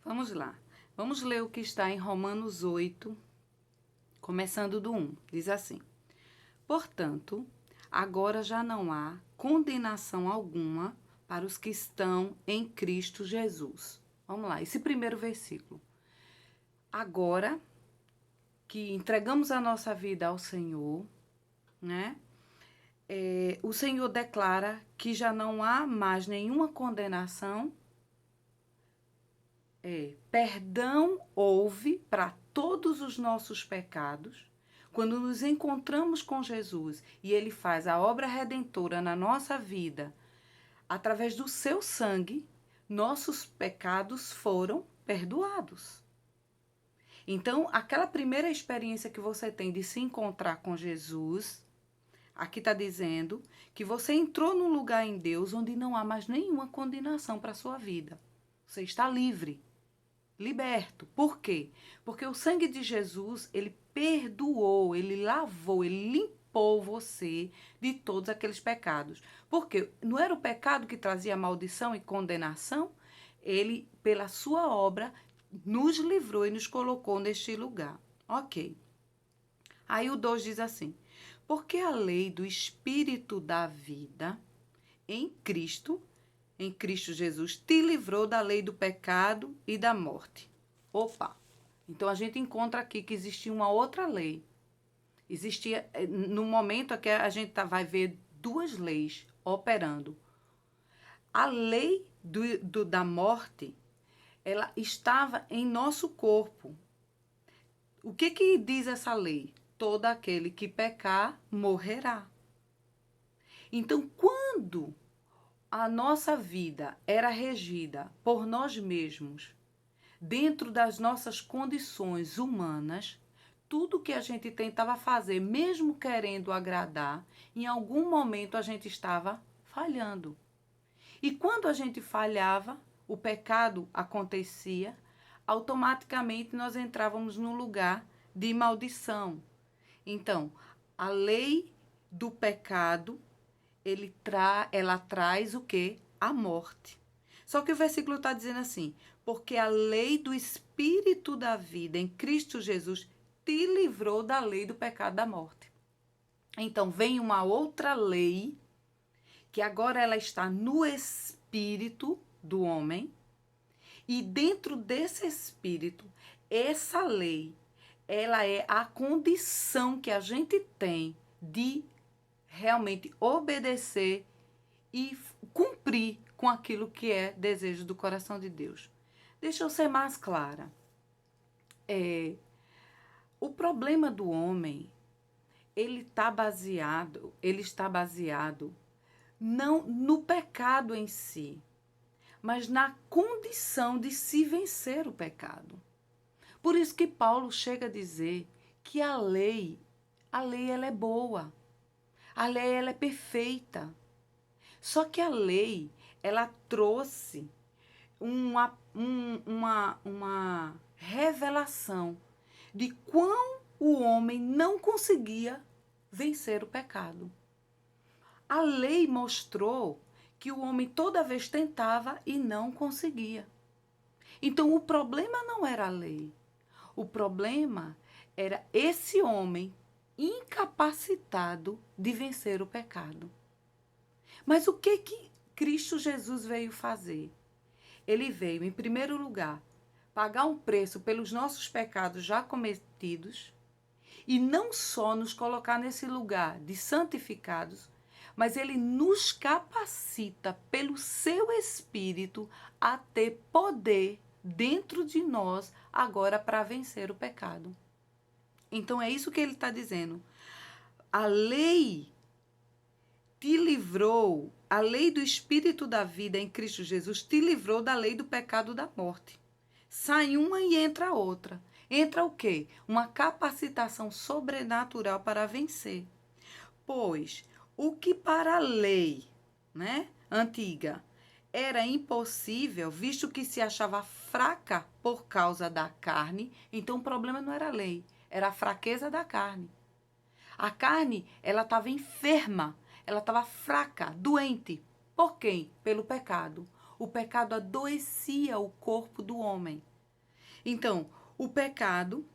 Vamos lá. Vamos ler o que está em Romanos 8, começando do 1. Diz assim: Portanto, agora já não há condenação alguma para os que estão em Cristo Jesus. Vamos lá, esse primeiro versículo. Agora que entregamos a nossa vida ao Senhor, né? O Senhor declara que já não há mais nenhuma condenação. Perdão houve para todos os nossos pecados. Quando nos encontramos com Jesus e Ele faz a obra redentora na nossa vida, através do seu sangue, nossos pecados foram perdoados. Então, aquela primeira experiência que você tem de se encontrar com Jesus, aqui está dizendo que você entrou num lugar em Deus onde não há mais nenhuma condenação para a sua vida. Você está livre, liberto. Por quê? Porque o sangue de Jesus, ele perdoou, ele lavou, ele limpou você de todos aqueles pecados. Porque não era o pecado que trazia maldição e condenação? Ele, pela sua obra, nos livrou e nos colocou neste lugar. Ok. Aí o 2 diz assim: porque a lei do Espírito da vida em Cristo Jesus, te livrou da lei do pecado e da morte. Opa! Então a gente encontra aqui que existia uma outra lei. Existia, no momento que a gente vai ver duas leis operando. A lei da morte, ela estava em nosso corpo. O que diz essa lei? Todo aquele que pecar morrerá. Então, quando a nossa vida era regida por nós mesmos, dentro das nossas condições humanas, tudo que a gente tentava fazer, mesmo querendo agradar, em algum momento a gente estava falhando. E quando a gente falhava, o pecado acontecia, automaticamente nós entrávamos num lugar de maldição. Então, a lei do pecado, ela traz o quê? A morte. Só que o versículo está dizendo assim: porque a lei do Espírito da vida em Cristo Jesus te livrou da lei do pecado da morte. Então, vem uma outra lei, que agora ela está no espírito do homem, e dentro desse espírito, essa lei, ela é a condição que a gente tem de realmente obedecer e cumprir com aquilo que é desejo do coração de Deus. Deixa eu ser mais clara. O problema do homem, ele está baseado não no pecado em si, mas na condição de se vencer o pecado. Por isso que Paulo chega a dizer que a lei ela é boa. A lei ela é perfeita. Só que a lei, ela trouxe uma revelação de quão o homem não conseguia vencer o pecado. A lei mostrou que o homem toda vez tentava e não conseguia. Então o problema não era a lei. O problema era esse homem incapacitado de vencer o pecado. Mas o que Cristo Jesus veio fazer? Ele veio, em primeiro lugar, pagar um preço pelos nossos pecados já cometidos e não só nos colocar nesse lugar de santificados, mas ele nos capacita pelo seu Espírito a ter poder dentro de nós agora para vencer o pecado. Então é isso que ele está dizendo. A lei te livrou, a lei do Espírito da vida em Cristo Jesus te livrou da lei do pecado e da morte. Sai uma e entra a outra. Entra o quê? Uma capacitação sobrenatural para vencer. Pois o que para a lei, antiga, era impossível, visto que se achava fraca por causa da carne, então o problema não era a lei, era a fraqueza da carne. A carne, ela estava enferma, ela estava fraca, doente. Por quem? Pelo pecado. O pecado adoecia o corpo do homem. Então, o pecado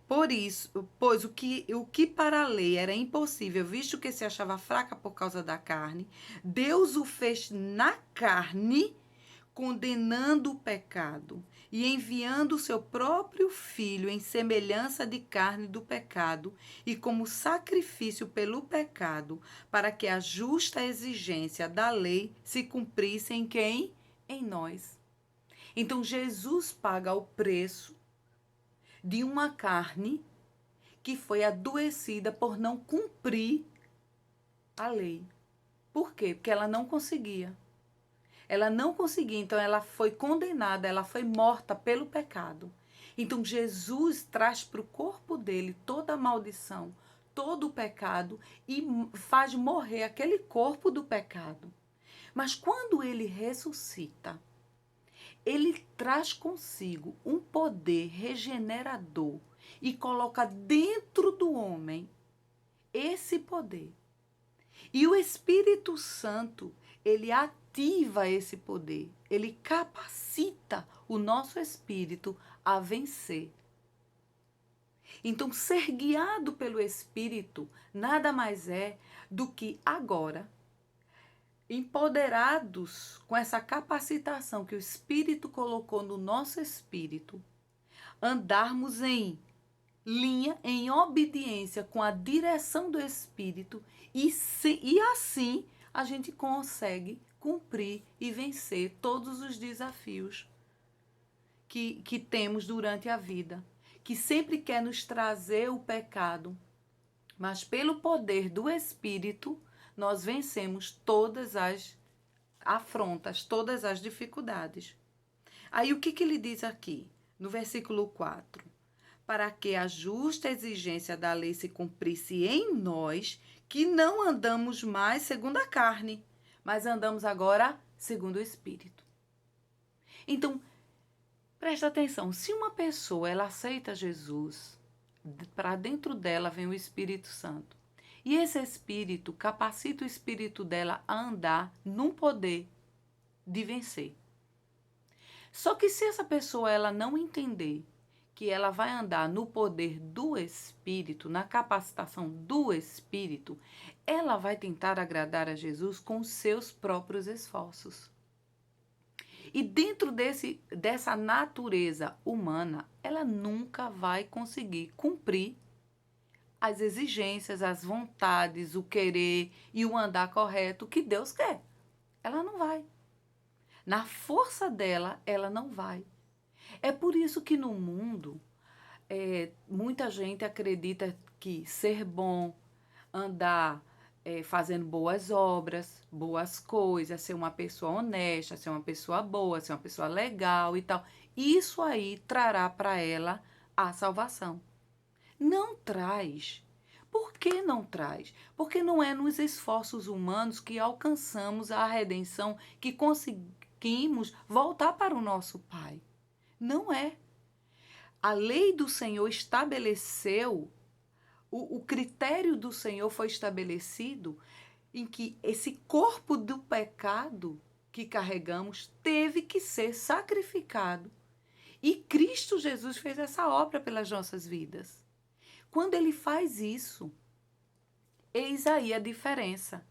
por isso, pois o que para a lei era impossível, visto que se achava fraca por causa da carne, Deus o fez na carne, condenando o pecado e enviando o seu próprio filho em semelhança de carne do pecado e como sacrifício pelo pecado, para que a justa exigência da lei se cumprisse em quem? Em nós. Então Jesus paga o preço de uma carne que foi adoecida por não cumprir a lei. Por quê? Porque ela não conseguia. Ela não conseguia, então ela foi condenada, ela foi morta pelo pecado. Então Jesus traz para o corpo dele toda a maldição, todo o pecado e faz morrer aquele corpo do pecado. Mas quando ele ressuscita, ele traz consigo um poder regenerador e coloca dentro do homem esse poder. E o Espírito Santo, ele ativa esse poder, ele capacita o nosso espírito a vencer. Então, ser guiado pelo Espírito nada mais é do que agora, empoderados com essa capacitação que o Espírito colocou no nosso espírito, andarmos em linha, em obediência com a direção do Espírito e assim a gente consegue cumprir e vencer todos os desafios que temos durante a vida, que sempre quer nos trazer o pecado, mas pelo poder do Espírito nós vencemos todas as afrontas, todas as dificuldades. Aí o que ele diz aqui, no versículo 4? Para que a justa exigência da lei se cumprisse em nós, que não andamos mais segundo a carne, mas andamos agora segundo o Espírito. Então, presta atenção, se uma pessoa ela aceita Jesus, para dentro dela vem o Espírito Santo. E esse Espírito capacita o espírito dela a andar num poder de vencer. Só que se essa pessoa ela não entender que ela vai andar no poder do Espírito, na capacitação do Espírito, ela vai tentar agradar a Jesus com os seus próprios esforços. E dentro dessa natureza humana, ela nunca vai conseguir cumprir as exigências, as vontades, o querer e o andar correto que Deus quer. Ela não vai. Na força dela, ela não vai. É por isso que no mundo, muita gente acredita que ser bom, andar fazendo boas obras, boas coisas, ser uma pessoa honesta, ser uma pessoa boa, ser uma pessoa legal e tal, isso aí trará para ela a salvação. Não traz. Por que não traz? Porque não é nos esforços humanos que alcançamos a redenção, que conseguimos voltar para o nosso Pai. Não é. A lei do Senhor estabeleceu, o critério do Senhor foi estabelecido em que esse corpo do pecado que carregamos teve que ser sacrificado. E Cristo Jesus fez essa obra pelas nossas vidas. Quando ele faz isso, eis aí a diferença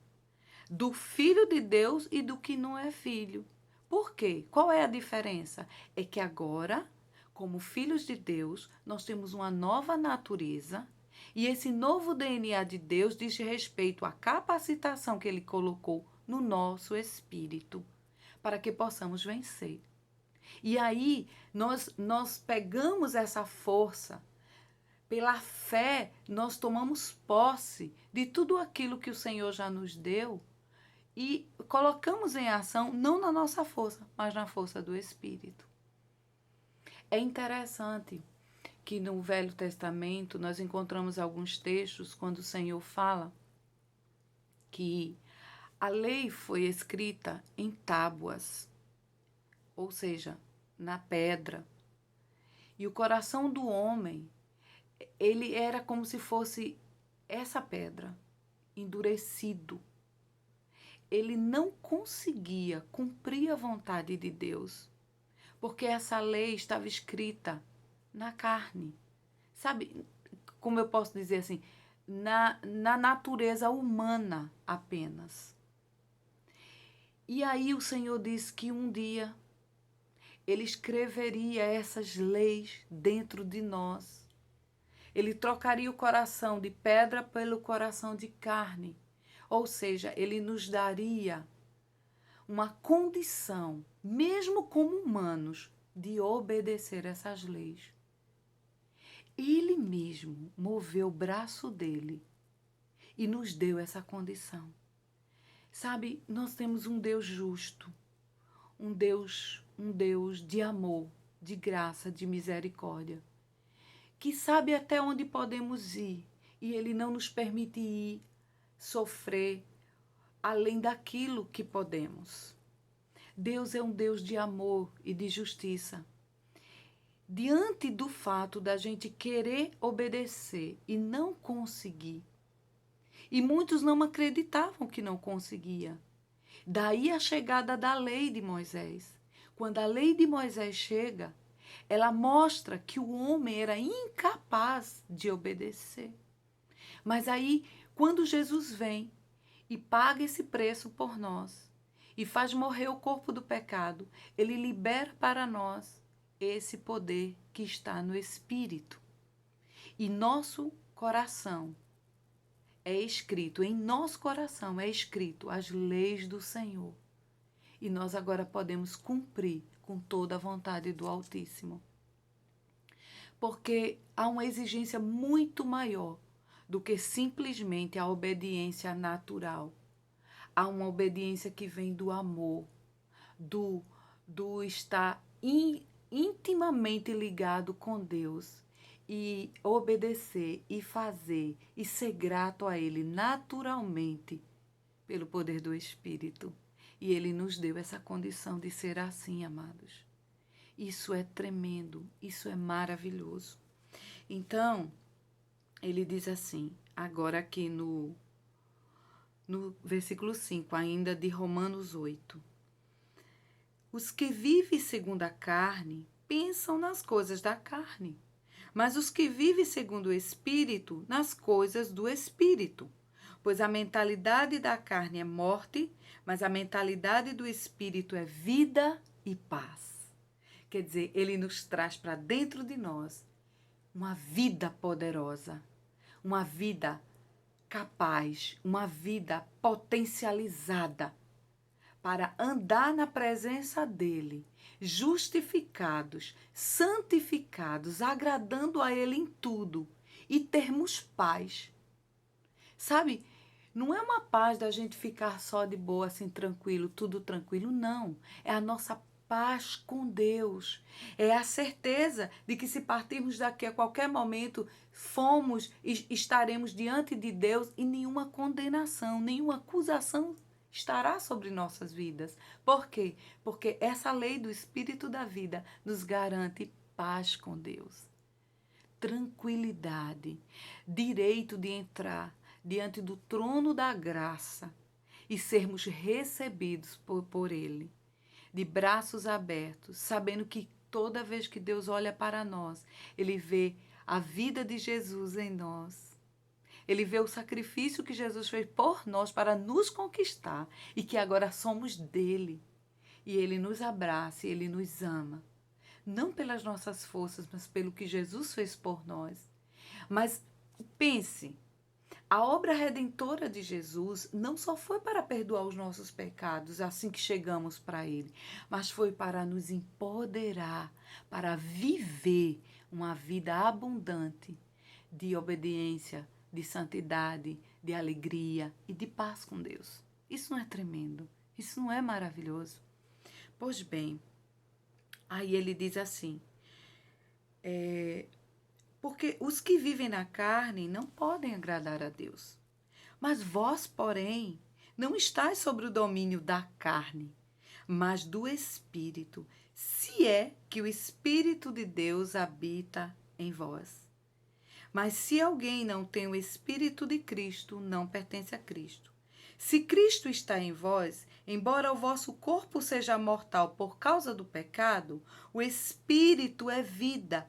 do filho de Deus e do que não é filho. Por quê? Qual é a diferença? É que agora, como filhos de Deus, nós temos uma nova natureza e esse novo DNA de Deus diz respeito à capacitação que ele colocou no nosso espírito para que possamos vencer. E aí nós pegamos essa força. Pela fé, nós tomamos posse de tudo aquilo que o Senhor já nos deu e colocamos em ação, não na nossa força, mas na força do Espírito. É interessante que no Velho Testamento nós encontramos alguns textos quando o Senhor fala que a lei foi escrita em tábuas, ou seja, na pedra. E o coração do homem, ele era como se fosse essa pedra, endurecido. Ele não conseguia cumprir a vontade de Deus, porque essa lei estava escrita na carne. Sabe, como eu posso dizer assim, na natureza humana apenas. E aí o Senhor disse que um dia Ele escreveria essas leis dentro de nós. Ele trocaria o coração de pedra pelo coração de carne. Ou seja, Ele nos daria uma condição, mesmo como humanos, de obedecer essas leis. Ele mesmo moveu o braço dele e nos deu essa condição. Sabe, nós temos um Deus justo, um Deus de amor, de graça, de misericórdia, que sabe até onde podemos ir e Ele não nos permite ir, sofrer além daquilo que podemos. Deus é um Deus de amor e de justiça. Diante do fato da gente querer obedecer e não conseguir, e muitos não acreditavam que não conseguia. Daí a chegada da lei de Moisés. Quando a lei de Moisés chega, ela mostra que o homem era incapaz de obedecer. Mas aí, quando Jesus vem e paga esse preço por nós, e faz morrer o corpo do pecado, ele libera para nós esse poder que está no Espírito. E nosso coração em nosso coração é escrito as leis do Senhor. E nós agora podemos cumprir com toda a vontade do Altíssimo. Porque há uma exigência muito maior do que simplesmente a obediência natural. Há uma obediência que vem do amor, do estar intimamente ligado com Deus e obedecer e fazer e ser grato a Ele naturalmente pelo poder do Espírito. E Ele nos deu essa condição de ser assim, amados. Isso é tremendo, isso é maravilhoso. Então, ele diz assim, agora aqui no versículo 5, ainda de Romanos 8. Os que vivem segundo a carne pensam nas coisas da carne, mas os que vivem segundo o Espírito, nas coisas do Espírito. Pois a mentalidade da carne é morte, mas a mentalidade do Espírito é vida e paz. Quer dizer, ele nos traz para dentro de nós uma vida poderosa, uma vida capaz, uma vida potencializada para andar na presença dele, justificados, santificados, agradando a ele em tudo e termos paz. Sabe, não é uma paz da gente ficar só de boa, assim, tranquilo, tudo tranquilo, não. É a nossa paz com Deus. É a certeza de que se partirmos daqui a qualquer momento, fomos e estaremos diante de Deus e nenhuma condenação, nenhuma acusação estará sobre nossas vidas. Por quê? Porque essa lei do Espírito da vida nos garante paz com Deus, tranquilidade, direito de entrar diante do trono da graça e sermos recebidos por Ele, de braços abertos, sabendo que toda vez que Deus olha para nós, Ele vê a vida de Jesus em nós. Ele vê o sacrifício que Jesus fez por nós para nos conquistar e que agora somos dele. E Ele nos abraça e Ele nos ama. Não pelas nossas forças, mas pelo que Jesus fez por nós. Mas pense, a obra redentora de Jesus não só foi para perdoar os nossos pecados assim que chegamos para Ele, mas foi para nos empoderar, para viver uma vida abundante de obediência, de santidade, de alegria e de paz com Deus. Isso não é tremendo? Isso não é maravilhoso? Pois bem, aí ele diz assim, porque os que vivem na carne não podem agradar a Deus. Mas vós, porém, não estáis sobre o domínio da carne, mas do Espírito, se é que o Espírito de Deus habita em vós. Mas se alguém não tem o Espírito de Cristo, não pertence a Cristo. Se Cristo está em vós, embora o vosso corpo seja mortal por causa do pecado, o espírito é vida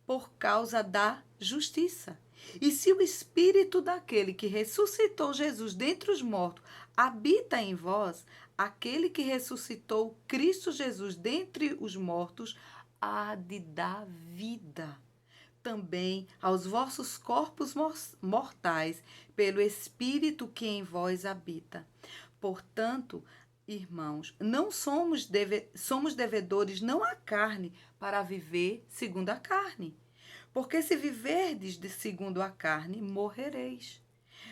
por causa da justiça. E se o espírito daquele que ressuscitou Jesus dentre os mortos habita em vós, aquele que ressuscitou Cristo Jesus dentre os mortos há de dar vida também aos vossos corpos mortais, pelo Espírito que em vós habita. Portanto, irmãos, não somos devedores não à carne, para viver segundo a carne. Porque se viverdes segundo a carne, morrereis.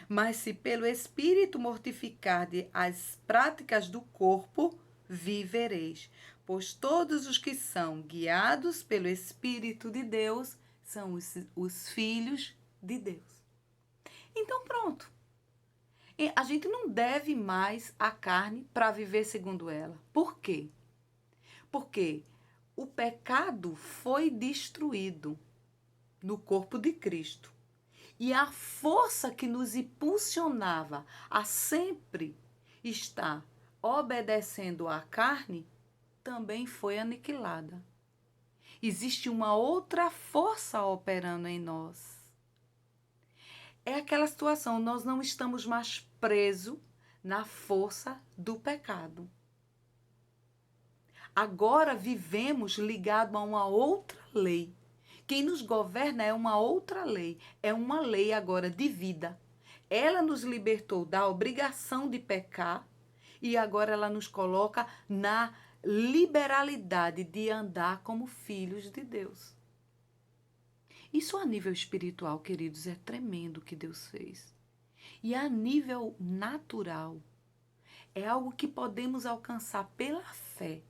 Mas se pelo Espírito mortificardes as práticas do corpo, vivereis. Pois todos os que são guiados pelo Espírito de Deus são os filhos de Deus. Então, pronto. A gente não deve mais a carne para viver segundo ela. Por quê? Porque o pecado foi destruído no corpo de Cristo. E a força que nos impulsionava a sempre estar obedecendo à carne também foi aniquilada. Existe uma outra força operando em nós. É aquela situação, nós não estamos mais presos na força do pecado. Agora vivemos ligado a uma outra lei. Quem nos governa é uma outra lei. É uma lei agora de vida. Ela nos libertou da obrigação de pecar e agora ela nos coloca na liberalidade de andar como filhos de Deus. Isso a nível espiritual, queridos, é tremendo o que Deus fez. E a nível natural, é algo que podemos alcançar pela fé,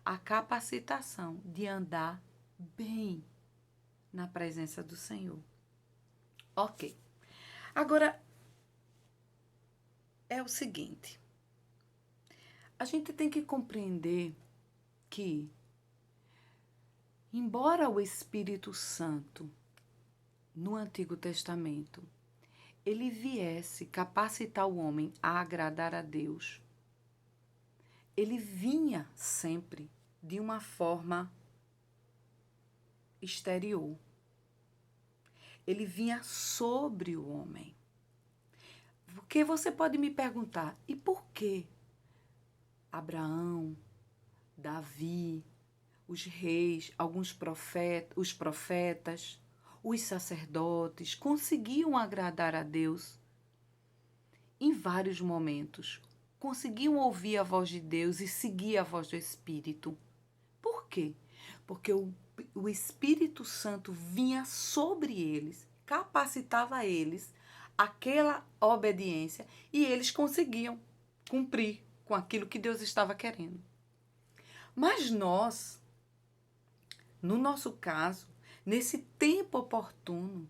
a capacitação de andar bem na presença do Senhor. Ok. Agora, é o seguinte. A gente tem que compreender que, embora o Espírito Santo, no Antigo Testamento, ele viesse capacitar o homem a agradar a Deus, ele vinha sempre de uma forma exterior. Ele vinha sobre o homem. Porque você pode me perguntar, e por que Abraão, Davi, os reis, os profetas, os sacerdotes conseguiam agradar a Deus em vários momentos? Conseguiam ouvir a voz de Deus e seguir a voz do Espírito. Por quê? Porque o Espírito Santo vinha sobre eles, capacitava eles aquela obediência e eles conseguiam cumprir com aquilo que Deus estava querendo. Mas nós, no nosso caso, nesse tempo oportuno,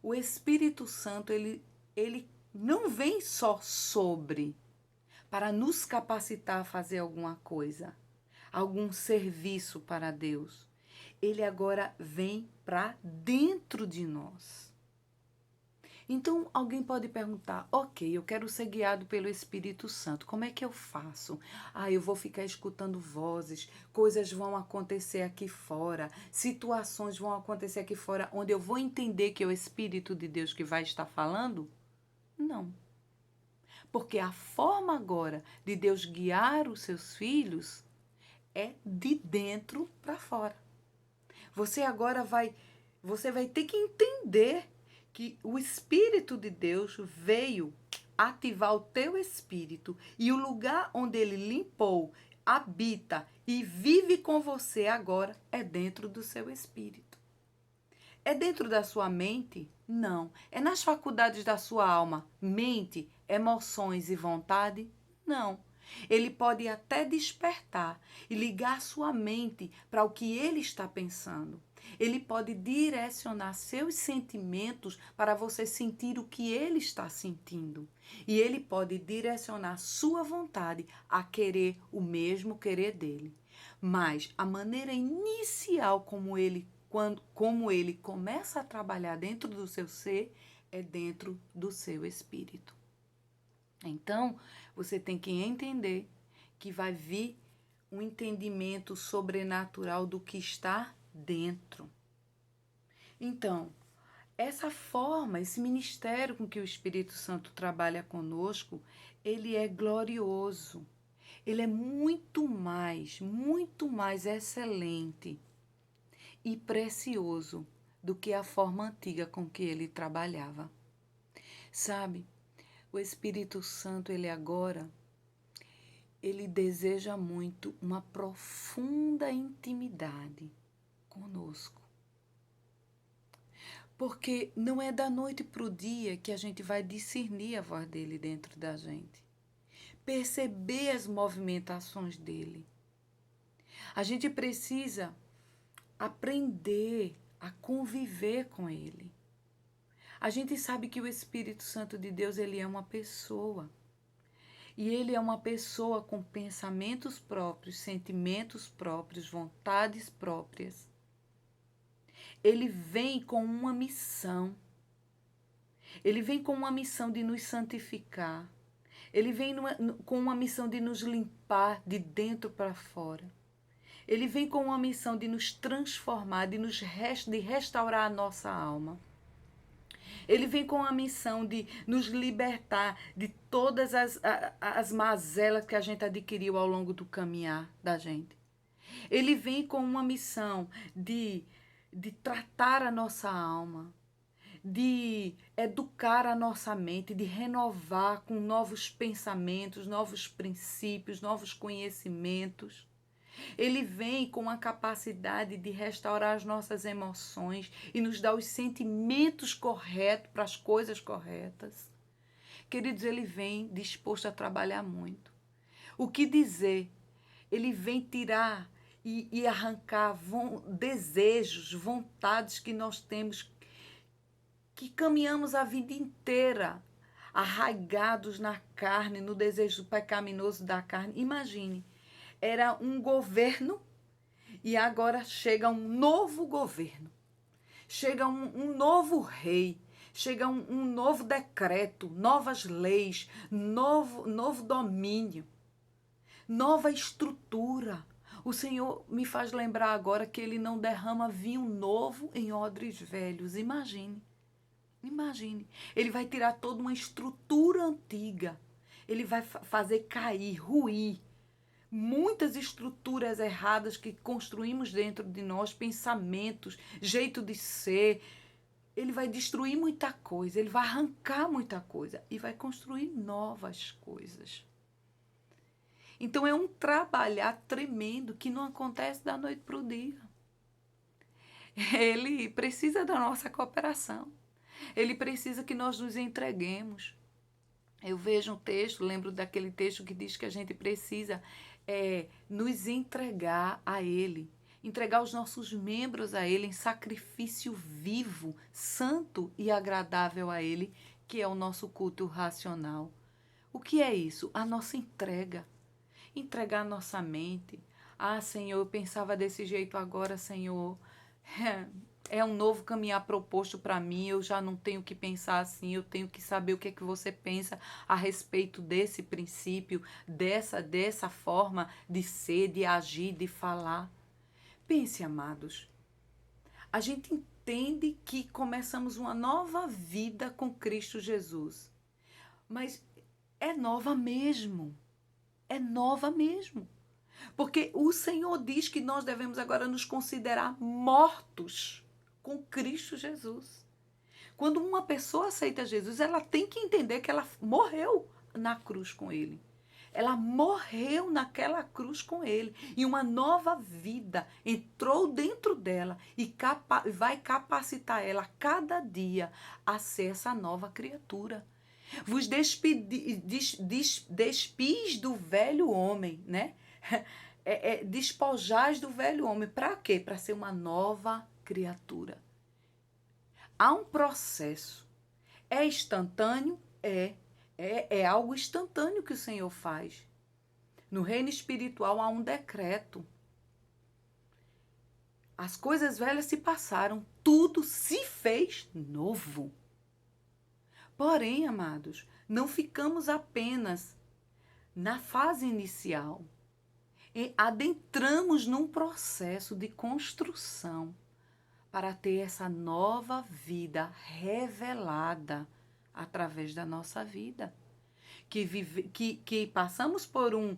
o Espírito Santo, ele não vem só sobre, para nos capacitar a fazer alguma coisa, algum serviço para Deus. Ele agora vem para dentro de nós. Então, alguém pode perguntar, ok, eu quero ser guiado pelo Espírito Santo, como é que eu faço? Eu vou ficar escutando vozes, coisas vão acontecer aqui fora, situações vão acontecer aqui fora, onde eu vou entender que é o Espírito de Deus que vai estar falando? Não. Porque a forma agora de Deus guiar os seus filhos é de dentro para fora. Você vai ter que entender que o Espírito de Deus veio ativar o teu espírito e o lugar onde ele limpou, habita e vive com você agora é dentro do seu espírito. É dentro da sua mente? Não. É nas faculdades da sua alma? Mente, emoções e vontade? Não. Ele pode até despertar e ligar sua mente para o que ele está pensando. Ele pode direcionar seus sentimentos para você sentir o que ele está sentindo. E ele pode direcionar sua vontade a querer o mesmo querer dele. Mas a maneira inicial como ele começa a trabalhar dentro do seu ser é dentro do seu espírito. Então, você tem que entender que vai vir um entendimento sobrenatural do que está dentro. Então, essa forma, esse ministério com que o Espírito Santo trabalha conosco, ele é glorioso. Ele é muito mais excelente e precioso do que a forma antiga com que ele trabalhava. Sabe, o Espírito Santo, ele deseja muito uma profunda intimidade conosco. Porque não é da noite para o dia que a gente vai discernir a voz dele dentro da gente. Perceber as movimentações dele. A gente precisa aprender a conviver com ele. A gente sabe que o Espírito Santo de Deus, ele é uma pessoa. E ele é uma pessoa com pensamentos próprios, sentimentos próprios, vontades próprias. Ele vem com uma missão. Ele vem com uma missão de nos santificar. Ele vem com uma missão de nos limpar de dentro para fora. Ele vem com uma missão de nos transformar, de restaurar a nossa alma. Ele vem com a missão de nos libertar de todas as mazelas que a gente adquiriu ao longo do caminhar da gente. Ele vem com uma missão de tratar a nossa alma, de educar a nossa mente, de renovar com novos pensamentos, novos princípios, novos conhecimentos. Ele vem com a capacidade de restaurar as nossas emoções e nos dar os sentimentos corretos para as coisas corretas. Queridos, ele vem disposto a trabalhar muito. O que dizer? Ele vem tirar e arrancar desejos, vontades que nós temos, que caminhamos a vida inteira arraigados na carne, no desejo pecaminoso da carne. Imagine, era um governo e agora chega um novo governo, chega um novo rei, chega um novo decreto, novas leis, novo domínio, nova estrutura. O Senhor me faz lembrar agora que ele não derrama vinho novo em odres velhos. Imagine. Ele vai tirar toda uma estrutura antiga. Ele vai fazer cair, ruir muitas estruturas erradas que construímos dentro de nós, pensamentos, jeito de ser. Ele vai destruir muita coisa, ele vai arrancar muita coisa e vai construir novas coisas. Então é um trabalhar tremendo que não acontece da noite para o dia. Ele precisa da nossa cooperação. Ele precisa que nós nos entreguemos. Eu vejo um texto, lembro daquele texto que diz que a gente precisa nos entregar a Ele, entregar os nossos membros a Ele em sacrifício vivo, santo e agradável a Ele, que é o nosso culto racional. O que é isso? A nossa entrega. Entregar a nossa mente. Ah, Senhor, eu pensava desse jeito agora, Senhor. É um novo caminhar proposto para mim, eu já não tenho que pensar assim, eu tenho que saber o que é que você pensa a respeito desse princípio, dessa forma de ser, de agir, de falar. Pense, amados, a gente entende que começamos uma nova vida com Cristo Jesus, mas é nova mesmo, porque o Senhor diz que nós devemos agora nos considerar mortos com Cristo Jesus. Quando uma pessoa aceita Jesus, ela tem que entender que ela morreu na cruz com ele. Ela morreu naquela cruz com ele. E uma nova vida entrou dentro dela e vai capacitar ela a cada dia a ser essa nova criatura. Vos despis do velho homem, né? Despojais do velho homem. Para quê? Para ser uma nova criatura. Há um processo. É instantâneo? É algo instantâneo que o Senhor faz. No reino espiritual há um decreto. As coisas velhas se passaram, tudo se fez novo. Porém, amados, Não ficamos apenas na fase inicial. E adentramos num processo de construção para ter essa nova vida revelada através da nossa vida. Que passamos por um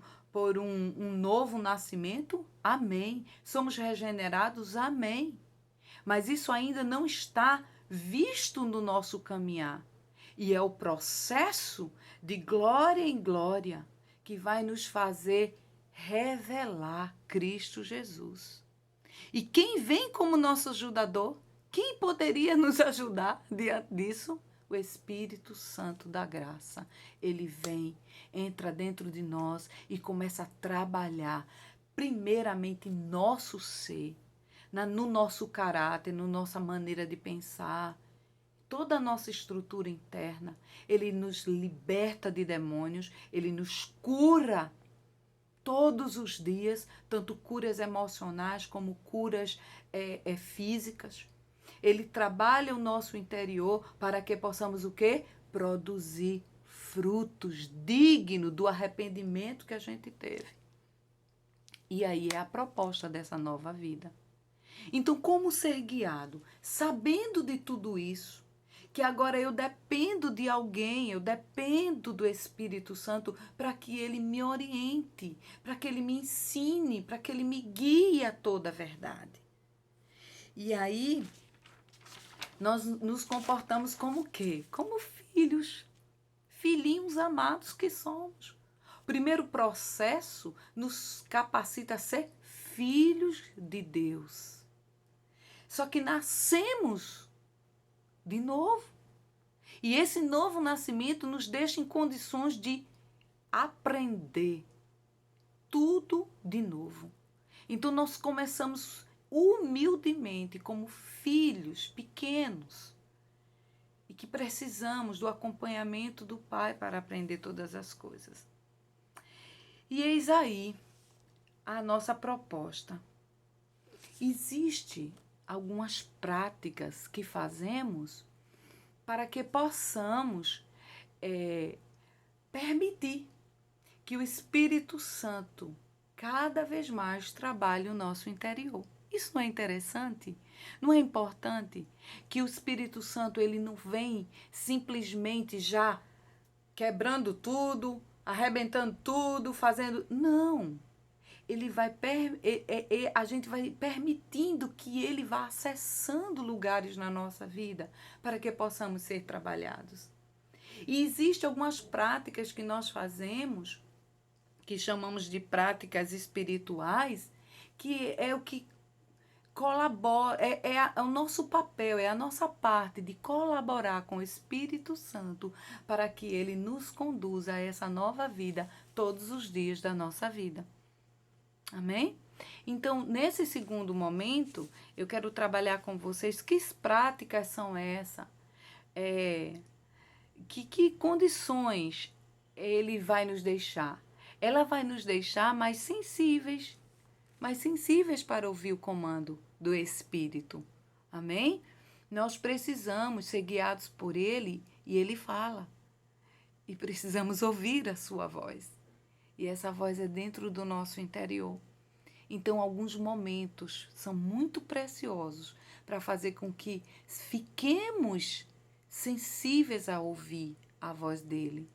novo nascimento, amém. Somos regenerados, amém. Mas isso ainda não está visto no nosso caminhar. E é o processo de glória em glória que vai nos fazer revelar Cristo Jesus. E quem vem como nosso ajudador? Quem poderia nos ajudar diante disso? O Espírito Santo da graça. Ele vem, entra dentro de nós e começa a trabalhar primeiramente em nosso ser, no nosso caráter, na nossa maneira de pensar, toda a nossa estrutura interna. Ele nos liberta de demônios, ele nos cura todos os dias, tanto curas emocionais como curas físicas. Ele trabalha o nosso interior para que possamos o quê? Produzir frutos dignos do arrependimento que a gente teve. E aí é a proposta dessa nova vida. Então, como ser guiado? Sabendo de tudo isso, que agora eu dependo de alguém, eu dependo do Espírito Santo para que ele me oriente, para que ele me ensine, para que ele me guie a toda a verdade. E aí, nós nos comportamos como o quê? Como filhos, filhinhos amados que somos. O primeiro processo nos capacita a ser filhos de Deus. Só que nascemos de novo. E esse novo nascimento nos deixa em condições de aprender tudo de novo. Então nós começamos humildemente como filhos pequenos e que precisamos do acompanhamento do Pai para aprender todas as coisas. E eis aí a nossa proposta. Existem algumas práticas que fazemos para que possamos permitir que o Espírito Santo cada vez mais trabalhe o nosso interior. Isso não é interessante? Não é importante que o Espírito Santo ele não vem simplesmente já quebrando tudo, arrebentando tudo, fazendo... Não! Ele vai a gente vai permitindo que ele vá acessando lugares na nossa vida para que possamos ser trabalhados. E existem algumas práticas que nós fazemos, que chamamos de práticas espirituais, que é o que colabora, é o nosso papel, é a nossa parte de colaborar com o Espírito Santo para que ele nos conduza a essa nova vida todos os dias da nossa vida. Amém? Então, nesse segundo momento, eu quero trabalhar com vocês que práticas são essas, que condições ele vai nos deixar. Ela vai nos deixar mais sensíveis para ouvir o comando do Espírito. Amém? Nós precisamos ser guiados por ele e ele fala. E precisamos ouvir a sua voz. E essa voz é dentro do nosso interior. Então, alguns momentos são muito preciosos para fazer com que fiquemos sensíveis a ouvir a voz dele.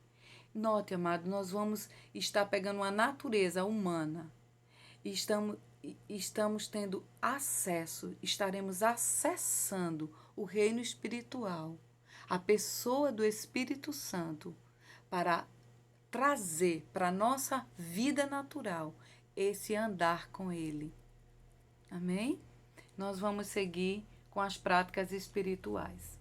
Note, amado, nós vamos estar pegando uma natureza humana. Estamos tendo acesso, estaremos acessando o reino espiritual, a pessoa do Espírito Santo, para trazer para a nossa vida natural esse andar com ele. Amém? Nós vamos seguir com as práticas espirituais.